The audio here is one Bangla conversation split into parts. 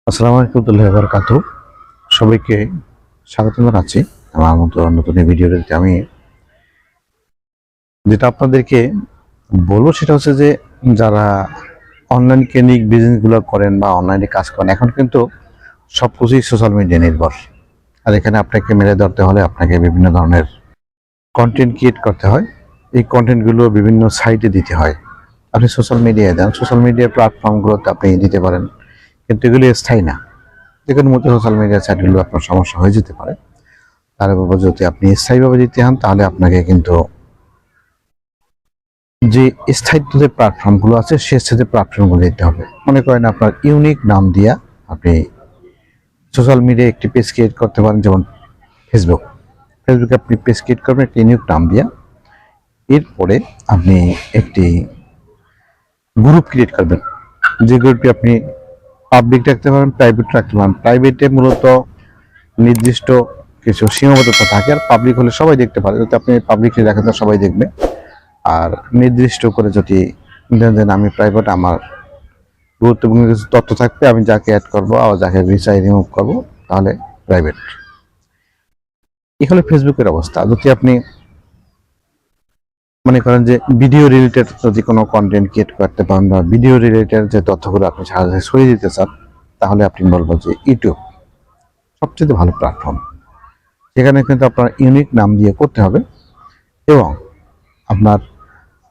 আসসালামু আলাইকুম ওয়া রাহমাতুল্লাহি ওয়া বারাকাতুহু। সবাইকে স্বাগত জানাচ্ছি আমার মতো নতুন ভিডিওতে। আমি যেটা আপনাদেরকে বলবো সেটা হচ্ছে যে যারা অনলাইন কেন্দ্রিক বিজনেসগুলো করেন বা অনলাইনে কাজ করেন, এখন কিন্তু সবকিছুই সোশ্যাল মিডিয়া নির্ভর। আর এখানে আপনাকে মেলে ধরতে হলে আপনাকে বিভিন্ন ধরনের কন্টেন্ট ক্রিয়েট করতে হয়। এই কন্টেন্টগুলো বিভিন্ন সাইটে দিতে হয়। আপনি সোশ্যাল মিডিয়ায় দেন, সোশ্যাল মিডিয়া প্ল্যাটফর্মগুলোতে আপনি দিতে পারেন, কিন্তু এগুলি স্থায়ী না। যেকোনো মুহূর্তে সোশ্যাল মিডিয়া সাইটগুলো আপনার সমস্যা হয়ে যেতে পারে। তার উপর যদি আপনি স্থায়ীভাবে দিতে হন, তাহলে আপনাকে কিন্তু যে স্থায়িত্ব যে প্ল্যাটফর্মগুলো আছে সে স্থায়িত্ব প্ল্যাটফর্মগুলো দিতে হবে। মনে করেন আপনার ইউনিক নাম দিয়া আপনি সোশ্যাল মিডিয়ায় একটি পেজ ক্রিয়েট করতে পারেন, যেমন ফেসবুকে আপনি পেজ ক্রিয়েট করবেন একটি ইউনিক নাম দিয়া। এরপরে আপনি একটি গ্রুপ ক্রিয়েট করবেন, যে গ্রুপটি আপনি পাবলিক রাখতে পারেন, প্রাইভেট রাখতে পারেন। প্রাইভেটে মূলত নির্দিষ্ট কিছু সীমাবদ্ধতা থাকে, আর পাবলিক হলে সবাই দেখতে পারে। যদি আপনি পাবলিকলি রাখেন তো সবাই দেখবে। আর নির্দিষ্ট করে যদি দেন আমি প্রাইভেট, আমার গুরুত্বপূর্ণ কিছু তথ্য থাকবে, আমি যাকে অ্যাড করবো আর যাকে ভিসাই রিমুভ করবো, তাহলে প্রাইভেট। এই হলো ফেসবুকের অবস্থা। যদি আপনি মনে করেন যে ভিডিও রিলেটেড যদি কোনো কন্টেন্ট ক্রিয়েট করতে পারেন বা ভিডিও রিলেটেড যে তথ্যগুলো আপনি সারা ছড়িয়ে দিতে চান, তাহলে আপনি বলবো যে ইউটিউব সবচেয়ে ভালো প্ল্যাটফর্ম। সেখানে কিন্তু আপনার ইউনিক নাম দিয়ে করতে হবে, এবং আপনার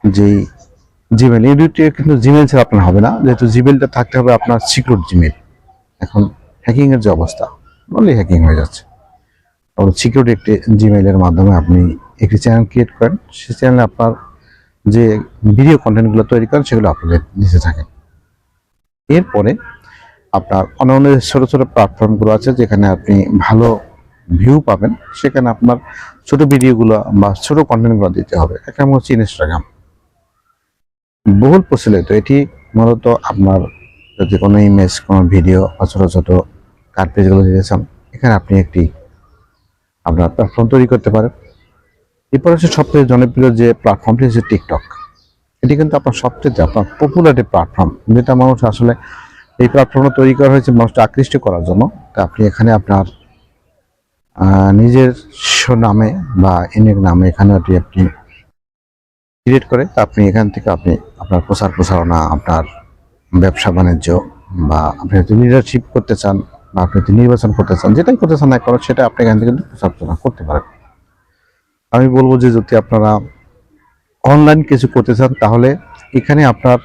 যেই জিমেল, ইউনিটে কিন্তু জিমেল ছাড়া আপনার হবে না, যেহেতু জিমেলটা থাকতে হবে আপনার সিকিউর জিমেল। এখন হ্যাকিংয়ের যে অবস্থা, বললেই হ্যাকিং হয়ে যাচ্ছে। তখন সিকিউর একটি জিমেইলের মাধ্যমে আপনি একটি চ্যানেল ক্রিয়েট করেন, সেই চ্যানেলে আপনার যে ভিডিও কন্টেন্টগুলো তৈরি করেন সেগুলো আপলোড দিতে থাকেন। এরপরে আপনার অন্যান্য ছোটো ছোটো প্ল্যাটফর্মগুলো আছে যেখানে আপনি ভালো ভিউ পাবেন, সেখানে আপনার ছোট ভিডিওগুলো বা ছোট কন্টেন্টগুলো দিতে হবে। একটা হচ্ছে ইনস্টাগ্রাম, বহুল প্রচলিত। এটি মূলত আপনার যদি কোনো ইমেজ, কোনো ভিডিও বা ছোটো ছোটো কাট পেজগুলো দিতে চান, এখানে আপনি একটি আপনার প্ল্যাটফর্ম তৈরি করতে পারেন। এরপর হচ্ছে সবচেয়ে জনপ্রিয় যে প্ল্যাটফর্মটি হচ্ছে টিকটক। এটি কিন্তু আপনার সবচেয়ে আপনার পপুলার একটি প্ল্যাটফর্ম, যেটা মানুষ আসলে এই প্ল্যাটফর্মটা তৈরি করা হয়েছে মানুষকে আকৃষ্ট করার জন্য। তা আপনি এখানে আপনার নিজের নামে বা ইউনিক নামে এখানে আপনি ক্রিয়েট করে আপনি এখান থেকে আপনি আপনার প্রচার প্রসারণা, আপনার ব্যবসা বাণিজ্য, বা আপনি হয়তো লিডারশিপ করতে চান, বা আপনি হয়তো নির্বাচন করতে চান, যেটাই করতে চান না কেন সেটা আপনি এখান থেকে কিন্তু প্রচার প্রসারণা করতে পারেন। আমি বলবো যে যদি আপনারা অনলাইন কিছু করতে চান, তাহলে এখানে আপনার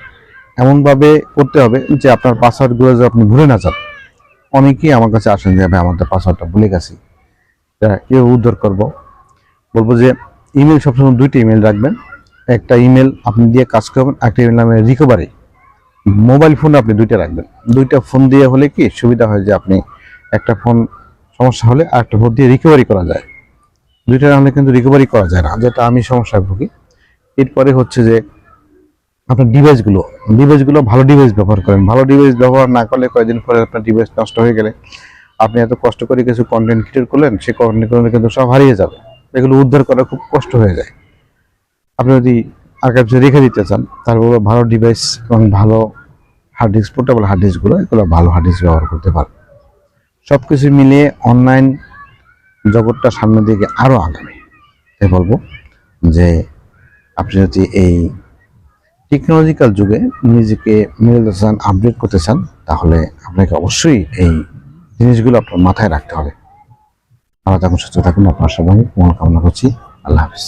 এমনভাবে করতে হবে যে আপনার পাসওয়ার্ডগুলো যে আপনি ভুলে না যান। অনেকেই আমার কাছে আসেন যে ভাই আমাদের পাসওয়ার্ডটা ভুলে গেছি, কীভাবে উদ্ধার করবো। বলবো যে ইমেল সবসময় দুইটা ইমেল রাখবেন। একটা ইমেল আপনি দিয়ে কাজ করবেন, একটা ইমেল নামে রিকভারি। মোবাইল ফোন আপনি দুইটা রাখবেন। দুইটা ফোন দিয়ে হলে কি সুবিধা হয় যে আপনি একটা ফোন সমস্যা হলে আর একটা ফোন দিয়ে রিকভারি করা যায়। দুইটা না হলে কিন্তু রিকভারি করা যায় না, যেটা আমি সমস্যায় ভুগি। এরপরে হচ্ছে যে আপনার ডিভাইসগুলো ভালো ডিভাইস ব্যবহার করেন। ভালো ডিভাইস ব্যবহার না করলে কয়েকদিন পরে আপনার ডিভাইস নষ্ট হয়ে গেলে আপনি এত কষ্ট করে কিছু কন্টেন্ট ক্রিয়েট করলেন, সেই কন্টেন্টগুলো কিন্তু সব হারিয়ে যাবে। এগুলো উদ্ধার করা খুব কষ্ট হয়ে যায়। আপনি যদি আর্কাইভসে রেখে দিতে চান, তারপর ভালো ডিভাইস এবং ভালো হার্ড ডিস্ক, পোর্টেবল হার্ড ডিস্কগুলো, এগুলো ভালো হার্ড ডিস্ক ব্যবহার করতে পারেন। সব কিছু মিলিয়ে অনলাইন জগৎটা সামনের দিকে আরও আগাবে। তাই বলবো যে আপনি যদি এই টেকনোলজিক্যাল যুগে নিজেকে মিলাতে চান, আপডেট করতে চান, তাহলে আপনাকে অবশ্যই এই জিনিসগুলো আপনার মাথায় রাখতে হবে। ভালো থাকুন, সুস্থ থাকুন। আপনার সবাই মঙ্গল কামনা করছি। আল্লাহ হাফিজ।